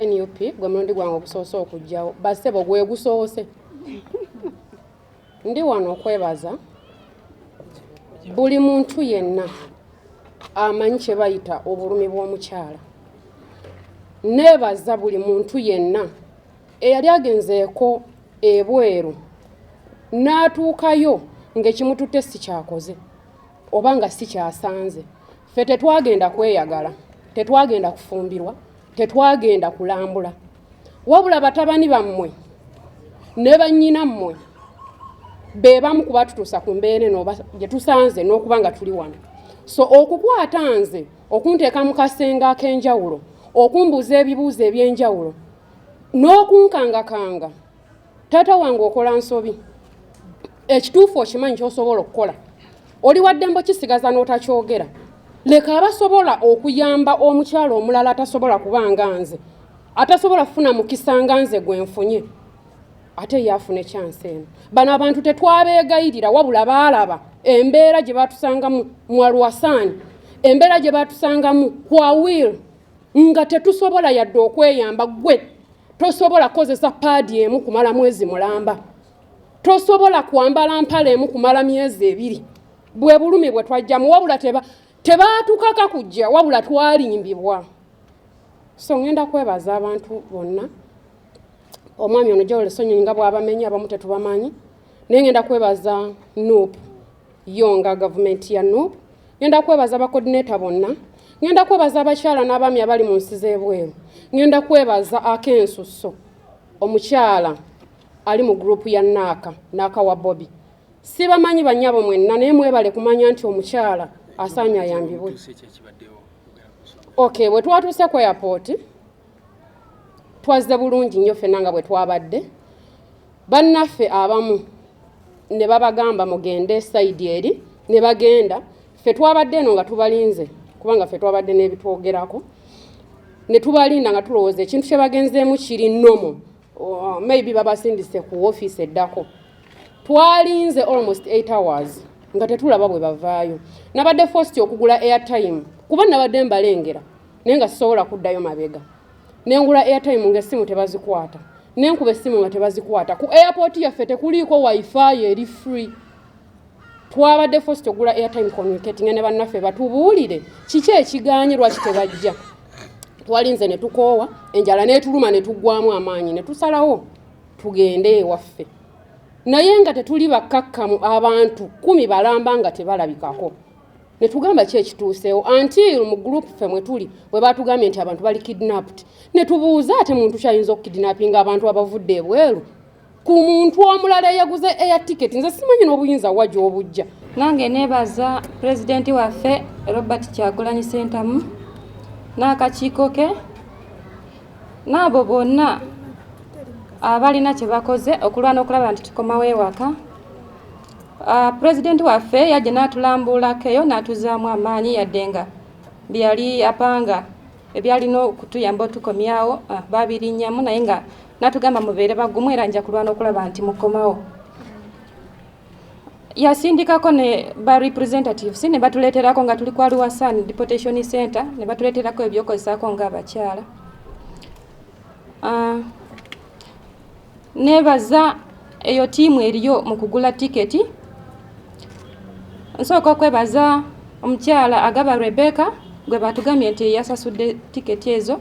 NUP gwe mulundi gwange ogusoose okujjawo basebo gwe gusoose ndi wano okwebaza buli muntu yenna amanyi kye bayita obulumi bw'omukyala. Neebaza buli muntu yenna eyali agenzeeko ebweru n'atuukayo ng'ekimututte si kyakoze oba nga si kyasanze. Ffe tetwagenda kweyagala, tetwagenda kufumbirwa, tetwagenda kulambula, wabula batabani bammwe ne bannyina mmwe be bamu kuba tutuusa ku mbeera eno gye tusanze n'okuba nga tuli wano. So okukwata nze okunteeka mu kasenga ak'enjawulo, okumbuuza ebibuuzo eby'enjawulo n'okunkangakanga, taata wange okola nsobi. Ekituufu okimanyi ky'osobola okukola, oli waddembo kisigaza n'otakyogera. Leka abasobola okuyamba omukyala omulala atasobola kubanga nze, atasobola kufuna mukisa nga nze gwe nfunye, ate yaafune chance eno. Bano abantu tetwabeegayirira wabula baalaba embeera gye batusangamu mu Alwasaani, embeera gye batusangamu kwa Will, nga tetusobola yadde okweyamba. Gwe tosobola kozesa paadi emu kumala mwezi mulamba, tosobola kwambala mpale emu kumala myezi 2. Bwe bulumi bwe twajjamu, wabula tebaatukaka kujja, wabula twalimbibwa. So ngenda kwebaza abantu bonna, omwami ono Jawulo Sonnyi nga bw'abamenya abamu tetubamanyi, naye ngenda kwebaza NUP yonga gavumenti ya NUP, ngenda kwebaza abacoordinator bonna, ngenda kwebaza abakyala n'abaami abali mu nsi z'ebweru, ngenda kwebaza Akensusso omukyala ali mu group ya Naka wa Bobi. Sibamanyi bannyabo mwenna, naye mwebale kumanya nti omukyala asaanye ayambibwe. Okay, bwe twatuuse ku airport twazze bulungi nnyo ffenna nga bwe twabadde. Bannaffe abamu ne babagamba mugende side eri, ne bagenda. Ffe twabadde eno nga tubalinze kubanga ffe twabadde n'ebitwogerako, ne tubalinda nga tulowooza ekintu kye bagenzeemu kiri nnomo, maybe babasindise ku office eddako. Twalinze almost 8 hours nga tetulaba bwe bavaayo. Nabadde forced okugula airtime kuba nabadde mbalengera naye nga sisobola kuddayo mabega. Nengula airtime ng'essimu tebazikwata, nenkuba essimu nga tebazikwata. Ku airport yaffe tekuliiko wifi eri free. Twabadde forced okugula airtime communicating ne bannaffe batubuulire kiki ekigaanye lwaki tebajja. Twalinze ne tukoowa, enjala n'etuluma ne tuggwaamu amaanyi, ne tusalawo tugende ewaffe. Naye nga tetuli bakkakkamu, abantu 10 balamba nga tebalabikako. Ne tugamba ki ekituuseewo until mu group ffe mwe tuli bwe batugambye nti abantu bali kidnapped. Ne tubuuza ate muntu kyayinza okukidnappinga abantu abavudde ebweru ku muntu omulala eyaguze air ticket. Nze simanyi n'obuyinza wajja obujja. Nange neebaza pulezidenti waffe Robert Kyagulanyi Ssentamu n'akakiiko ke n'abo bonna abalina kye bakoze okulwana okulaba nti tukomawo ewaka. Pulezidenti waffe yajja n'atulambulako eyo n'atuzaamu amaanyi yadde nga byali apanga ebyalina okutuyamba otukomyawo babirinnyamu, naye nga n'atugamba mubeere bagumu era nja kulwana okulaba nti mukomawo. Yasindikako ne ba representatives ne batuleeterako nga tuli ku Alwasaani deportation center, ne batuleeterako ebyokozesaako ng'abakyala. Neebaza eyo tiimu eriyo mu kugula tiketi. Nsooka okwebaza omukyala Agaba Rebecca gwe batugambye nti yasasudde tiketi ezo,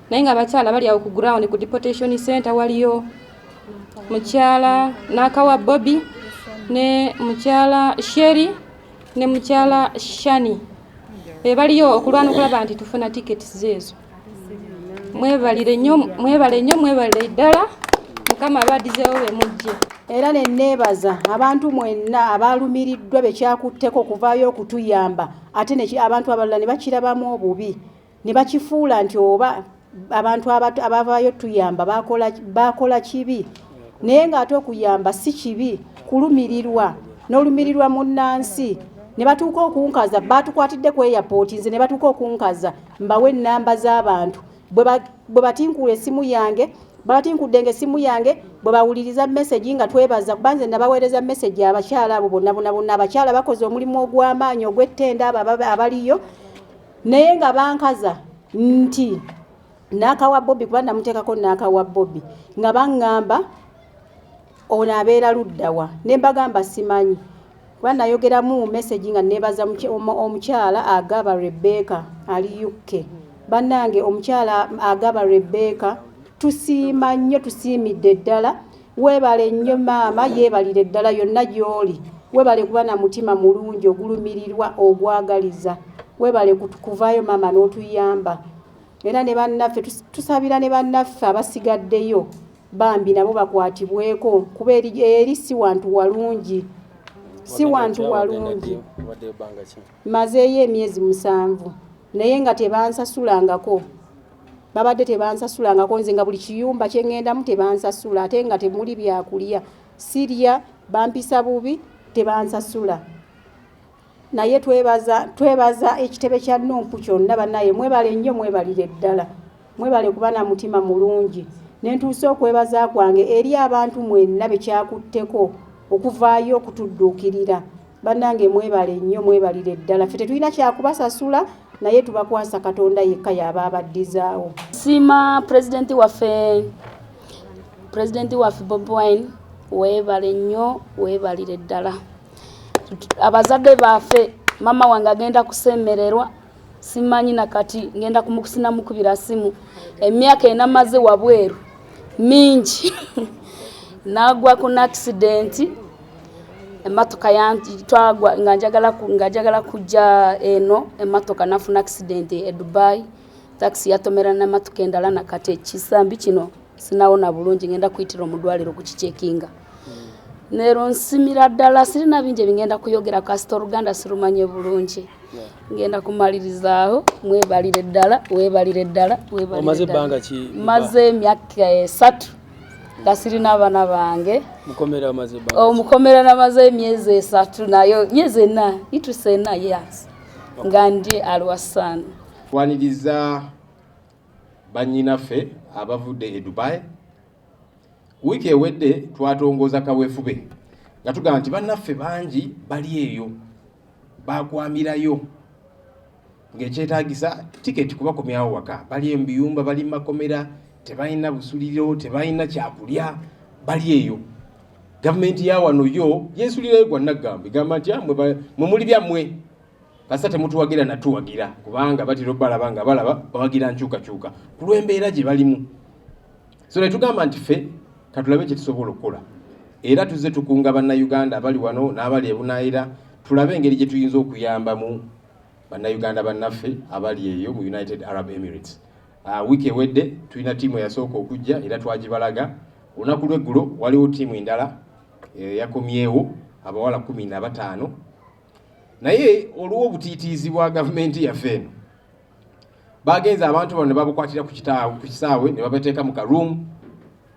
naye nga abakyala bali awo ku ground ku deportation center waliyo mukyala Nakawa Bobi ne mukyala Sherry ne mukyala Shani. Baliyo okulwana okulaba nti tufuna tiketi zezo. Mwebale nnyo ddala. Mukama abadizeewo be mujje. Era ne neebaza abantu mwenna abalumiriddwa bekyakutteko okuvaayo okutuyamba, ate abantu abalala ne bakirabamu obubi, ne bakifuula nti oba abantu abavaayo tuyamba bakola kibi naye ng'ate okuyamba si kibi kulumirirwa n'olumirirwa munnansi ne batuuka okunkaza batukwatidde ku airport nze ne batuuka okunkaza mbawe ennamba z'abantu bwe batinkula essimu yange batinkudde ng'essimu yange bwe bawuliriza message nga twebaza kuba nze nabaweereza message abakyala abo bonna abakyala bakoze omulimu ogw'amaanyi ogw'ettenda abaliyo naye nga bankaza nti n'akawa Bobi kuba namuteekako n'akawa Bobi nga baŋŋamba ono abeera luddawa ne mbagamba simanyi kuba nayogeramu message nga neebaza omukyala agaba Rebecca ali UK bannange omukyala agaba Rebecca tusiima nnyo tusiimidde ddala weebale nnyo maama yeebalire ddala yonna gy'oli weebale kuba na mutima mulungi ogulumirirwa ogwagaliza weebale kuvaayo maama n'otuyamba era ne bannaffe tusabira ne bannaffe abasigaddeyo bambi nabo bakwatibweko kuba eri si wantu walungi mazeeyo emyezi 7 naye nga tebansasulangako babadde tebansasulangako nze nga buli kiyumba kye ŋŋendamu tebansasula ate nga temuli byakulya sirya bampisa bubi tebansasula naye twebaza ekitebe kya NUP kyonna bannaye mwebale nnyo mwebalire ddala mwebale kuba na mutima mulungi nentuuse okwebaza kwange eri abantu mwenna bekyakutteko okuvaayo okutudduukirira bannange mwebale nnyo mwebalire ddala ffe tetulina kyakubasasula naye tubakwasa Katonda yekka yaba abaddizaawo. Siima President waffe Bobi Wine weebale nnyo weebalire ddala abazadde baffe mama wange agenda kusemererwa simanyi nakati ngenda kumukusina mukubira simu emyaka enamaze wabweru mingi nagwa ku accident ematoka yantwagwa ngajagala kujja eno ematoka nafuna accident e Dubai taxi yatomera na matoka endala nakati ekisambi kino sinawona bulungi ngenda kuyitira omudwaliro kukichekinga nero nsimira ddala sirina bingi bingenda kuyogera kasita Uganda sirumanye bulungi ngenda kumalirizaho mwebalire ddala weebalire ddala omaze banga ki maze myaka 3 gasirina abana bange mukomera amaze banga omukomera namaze emyezi 3 nayo myezi 4 ituse 4 years ngandi alwasana waniriza banyinaffe abavudde e Dubai wiki ewedde twatongoza kaweefube nga tugamba nti bannaffe bangi bali eyo bakwamirayo ng'ekyetaagisa tiketi kubakomyawo waka bali embiyumba bali makomera tebalina busuliro tebalina kyakulya bali eyo gavumenti ya wano yo yeesulirayo gwa Naggambi gamba nti mwe muli byammwe kasa temutuwagira natuwagira kubanga batiro balabanga balaba bawagira nkyukakyuka ku lw'embeera gye balimu so ne tugamba nti ffe katulabe kye tusobola okukola era tuze tukunga bannayuganda abali wano n'abali ebunaayira tulabe engeri gye tuyinza okuyambamu bannayuganda bannaffe abali eyo mu United Arab Emirates. Wiki ewedde tulina ttiimu eyasooka okujja era twagibalaga olunaku lw'eggulo waliwo ttiimu endala yakomyewo abawala 15 naye olwo obutiitiizi bwa gavumenti yaffe eno bagenze abantu bano ne babukwatira ku kisaawe ne babateeka mu karuumu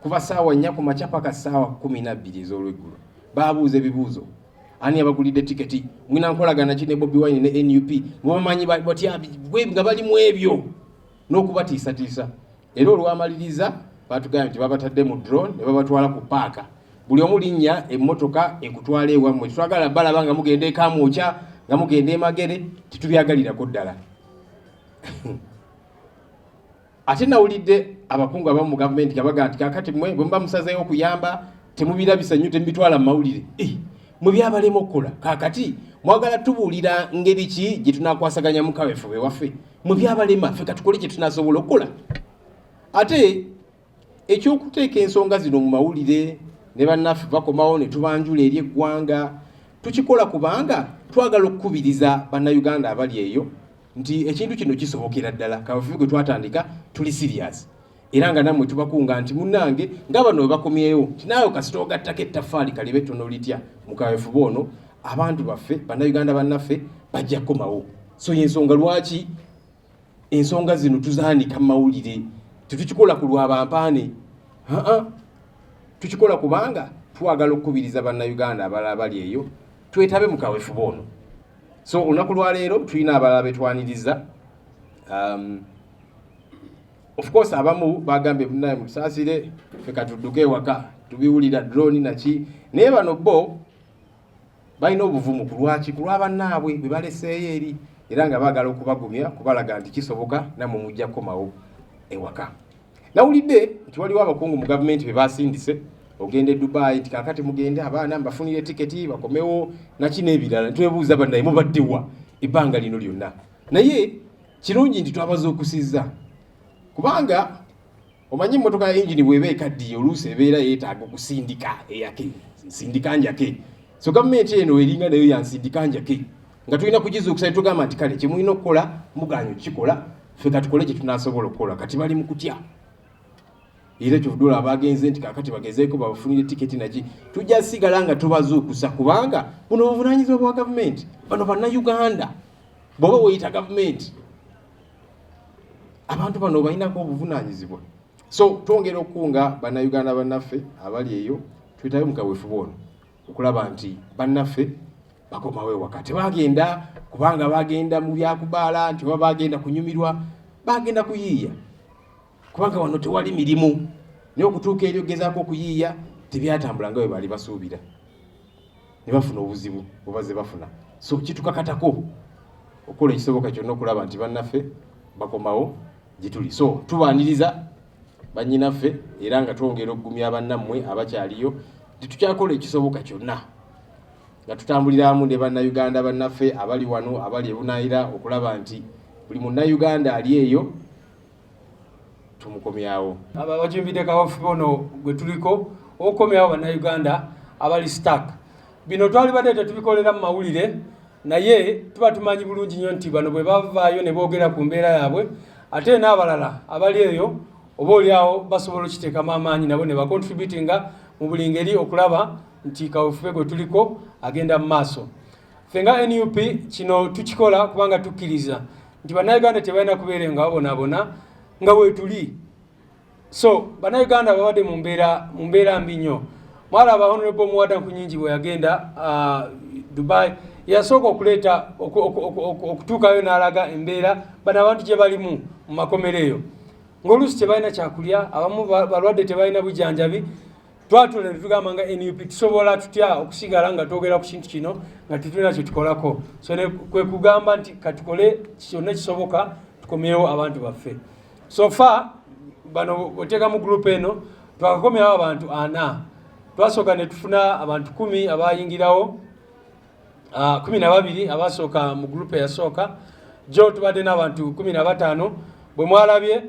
kuva saawa 4 ku makya paka saawa 12 ez'olweggulo babuuza ebibuuzo ani abagulidde tiketi mwina nkolagana ki ne Bobi Wine ne NUP mubamanyi batya nga bali mu ebyo n'okubatiisatiisa era olwamaliriza batugambye nti babatadde mu drone ne babatwala ku paaka buli omu linnya emmotoka ekutwala ewammwe twagala balaba nga mugenda ekamwokya nga mugenda emagere titubyagalirako ddala ate nawulidde abakungu abamu mu gavumenti gabaga nti kakati mwe bwe muba musazeewo okuyamba temubirabisa nnyo temubitwala mu mawulire mwe byabalema okukola kakati mwagala tubuulira ngeri ki gye tunakwasaganya mukaweefube waffe mwe byabalema ffe katukole gye tunasobola okukola ate ekyokuteeka ensonga zino mu mawulire ne bannaffe bakomawo ne tubanjula eri eggwanga tukikola kubanga twagala okukubiriza bannayuganda abali eyo nti ekintu kino kisobokera ddala kaweefube gwe twatandika tuli serious era nga nammwe tubakunga nti munnange nga bano bakomyeyo nti naawe kasita ogattako ettaffaali kalibe tono litya mu kaweefube ono abantu baffe bannayuganda bannaffe bajja kukomawo so y'ensonga lwaki ensonga zino tuzaanika mu mawulire tetukikola ku lwabampaane tukikola kubanga twagala okukubiriza bannayuganda abalala bali eyo twetabe mu kaweefube ono. So olunaku lwaleero tulina abalala betwaniriza. Of course abamu bagambye munaye musaasire ffe katudduke ewaka tubiwulira drone naki, naye bano bo balina obuvumu ku lwaki ku lwabannaabwe bwe baleseeyo eri era nga baagala okubagumya kubalaga nti kisoboka nammwe mujja kukomawo ewaka. Nawulidde nti waliwo abakungu mu gavumenti be basindise ogende Dubai nti kakati mugende abaana mbafunire tiketi bakomewo naki n'ebirala. Twebuuza bannaye mubaddewa ebbanga lino lyonna, naye kirungi nti twabaza okusizza kubanga omanyi emmotoka ya engine bw'eba ekaddiye oluusi ebeera yeetaaga okusindika eyake nsindika njake. So gavumenti eno eringa nayo yansindika njake nga tulina kugizuukusa ne tugamba nti kale kyemulina okukola muganya okukikola ffe katukole kye tunaasobola okukola. Kati bali mu kutya era kyovudula abagenze nti kakati bagezeeko babafunire tiketi naki tujja sigala nga tubazuukusa kubanga buno buvunaanyizibwa bwa gavumenti. Bano bannayuganda bw'oba weeyita gavumenti abantu bano balinako obuvunaanyizibwa. So twongera okukunga bannayuganda bannaffe abali eyo twetabe mu kaweefube ono okulaba nti bannaffe bakomawo ewaka. Tebagenda kubanga bagenda mu byakubaala nti oba bagenda kunyumirwa, bagenda kuyiiya kubanga wano tewali mirimu, naye okutuuka eri ogezaako okuyiiya tebyatambula nga bwe baali basuubira ne bafuna obuzibu bwebaze bafuna. So kitukakatako okukola ekisoboka kyonna okulaba nti bannaffe bakomawo gye tuli. So tubaaniriza bannyinaffe era nga twongera okugumya bannammwe abakyaliyo nti tukyakola ekisoboka kyonna nga tutambulira wamu ne bannayuganda bannaffe abali wano abali ebunaayira okulaba nti buli munnayuganda ali eyo tumukomyawo. Abajumbidde kaweefube ono gwe tuliko okukomyawo bannayuganda abali stack. Bino twali badde tetubikolera mu mawulire naye tuba tumanyi bulungi nnyo nti bano bwe bavaayo ne boogera ku mbeera yaabwe ate n'abalala abali eyo oba oliawo basobola okiteekamu amaanyi nabo ne bakontributinga mu buli ngeri okulaba nti kaweefube gwe tuliko agenda mu maaso. Ffe nga NUP kino tukikola kubanga tukkiriza nti bannayuganda tebalina kubeera nga babonaabona nga weetuli. So bannayuganda babadde mu mbeera mbi nnyo. Mwalaba Honorable Muwada Nkunyingi bwe yagenda Dubai yasooka okuleeta okutuukayo n'alaga embeera bano abantu gye balimu mu makomera eyo ng'oluusi tebalina kyakulya, abamu balwadde tebalina bujjanjabi. Twatula ne tugamba nga NUP tusobola tutya okusigala nga twogera ku kintu kino nga tetulina kye tukolako. So kwe kugamba nti katukole kyonna kisoboka tukomyewo abantu baffe. So far bano oteeka mu group eno twakakomyawo abantu 4. Twasooka ne tufuna abantu 10 abayingirawo, 12 abasooka mu group eyasooka. Jo tubadde n'abantu 15 bwe mwalabye.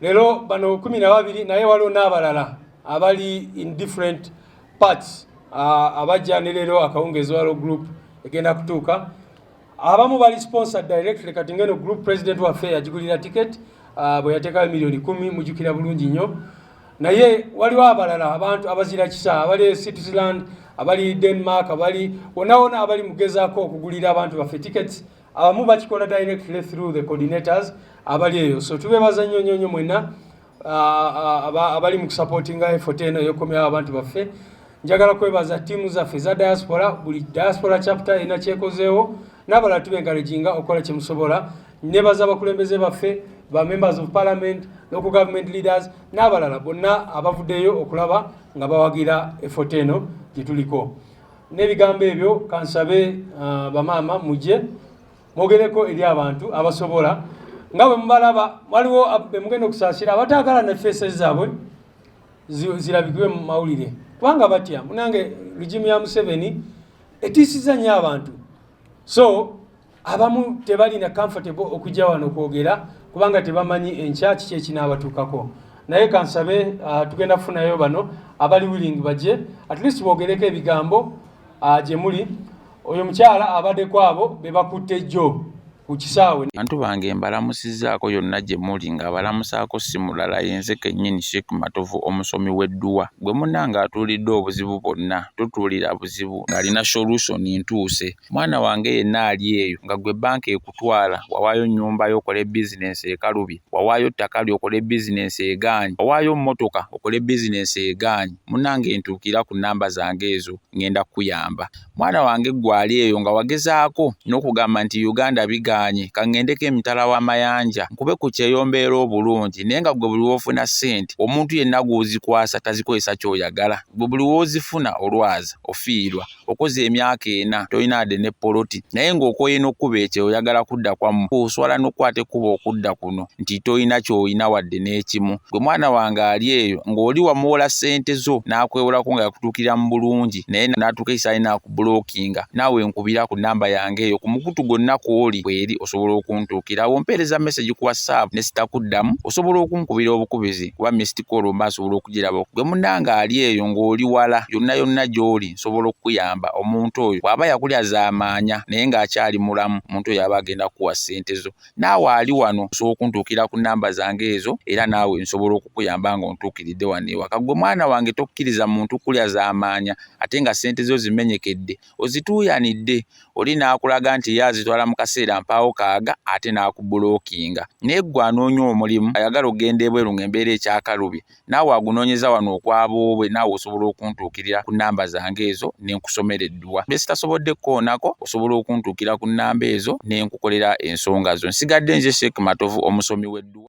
Leero bano 12 naye waliwo n'abalala abali in different parts abajja ne leero akawungeezi waliwo group egenda kutuuka. Abamu bali sponsored directly kati ngeno group president waffe yagigulira ticket bwe yateekayo $10,000,000 mujjukira bulungi nnyo. Naye waliwo abalala abantu abazira kisa abali Switzerland abali Denmark abali wona abali mugezaako okugulira abantu baffe tickets. Abamu bakikola directly through the coordinators abali eyo. So tubebaza nnyo mwenna abali mu kusupportinga effort eno y'okukomyawo abantu baffe. Njagala kwebaza tiimu zaffe za diaspora, buli diaspora chapter erina kyekozeewo n'abalala tubencouraginga okukola kye musobola. Nebaza abakulembeze baffe ba members of parliament, local government leaders n'abalala bonna abavuddeyo okulaba nga bawagira effort eno gye tuliko. N'ebigambo ebyo kansabe bamaama mujje mwogereko eri abantu abasobola nga bwe mubalaba waliwo bemugenda okusaasira abataagala ne faces zaabwe zirabikibwe mu mawulire kubanga batya munange regimu ya Museveni etiisiza nnyo abantu. So abamu tebalina comfortable okujja wano okwogera kubanga tebamanyi enkya kiki ekinaabatuukako. Naye kansabe tugenda kufunayo bano abali willing bajje at least boogereko ebigambo gye muli. Oyo mukyala abaddeko abo be bakutte jjo ku kisaawe. Bantu bange mbalamusizzaako yonna gye muli nga balamusaako si mulala yenze kennyini Sheikh Matovu omusomi w'edduwa gwe munnanga atuulidde obuzibu bwonna tutuulira buzibu ng'alina solution ntuuse. Mwana wange yenna ali eyo nga gwe banka ekutwala wawaayo nnyumba y'okole bizinensi ekalubi, wawaayo ttaka ly'okole bizinensi egaanyi, wawaayo mmotoka okole bizinensi egaanyi, munnange ntuukira ku nnamba zange ezo ngenda kukuyamba. Mwana wange gwe ali eyo nga wagezaako n'okugamba nti Uganda bigaanye kangendeko emitala w'amayanja nkube ku kyeyombeera obulungi naye nga gwe buli w'ofuna ssente omuntu yenna gw'ozikwasa tazikozesa ky'oyagala. Gwe buli w'ozifuna olwaza ofiirwa okoze emyaka 4 tolina wadde ne poloti naye ng'okoye n'okkuba ekyo oyagala kudda kwamu oswala n'okwata ekkuba okudda kuno nti tolina ky'olina wadde n'ekimu. Gwe mwana wange ali eyo ng'oli wamuwola ssente zo n'akwewolako nga yakutuukira mu bulungi naye n'atuuka ekisaali n'akubulookinga naawe nkubira ku nnamba yange eyo ku mukutu gwonna kw'oli kweri osobola okuntuukira. Awo mpeereza message ku WhatsApp ne sitakuddamu osobola okunkubira obukubizi kuba missed call mba asobola okugiraba. Gwe munnanga ali eyo ng'oli wala yonna gy'oli nsobola okukuyamba. Omuntu oyo bw'aba yakulya zaamaanya naye ng'akyali mulamu omuntu oyo aba agenda kukuwa ssente zo. Naawe ali wano osobola okuntuukira ku nnamba zange ezo era naawe nsobola okukuyamba ng'ontuukiridde wano ewaka. Gwe mwana wange tokkiriza muntu kulya zaamaanya ate nga ssente zo zimenyekedde ozituuyanidde oli n'akulaga nti ye azitwala mu kaseera mpaawo kaaga ate n'akubulookinga. Naye ggwe anoonya omulimu ayagala ogenda ebweru ng'embeera ekyakalubi naawe agunoonyeza wano okwaboobwe naawe osobola okuntuukirira ku nnamba zange ezo ne nkusomera edduwa. Bye sitasobodde kkoonako osobola okuntuukira ku nnamba ezo ne nkukolera ensonga zo. Nsigadde nze Sheikh Matovu omusomi w'edduwa.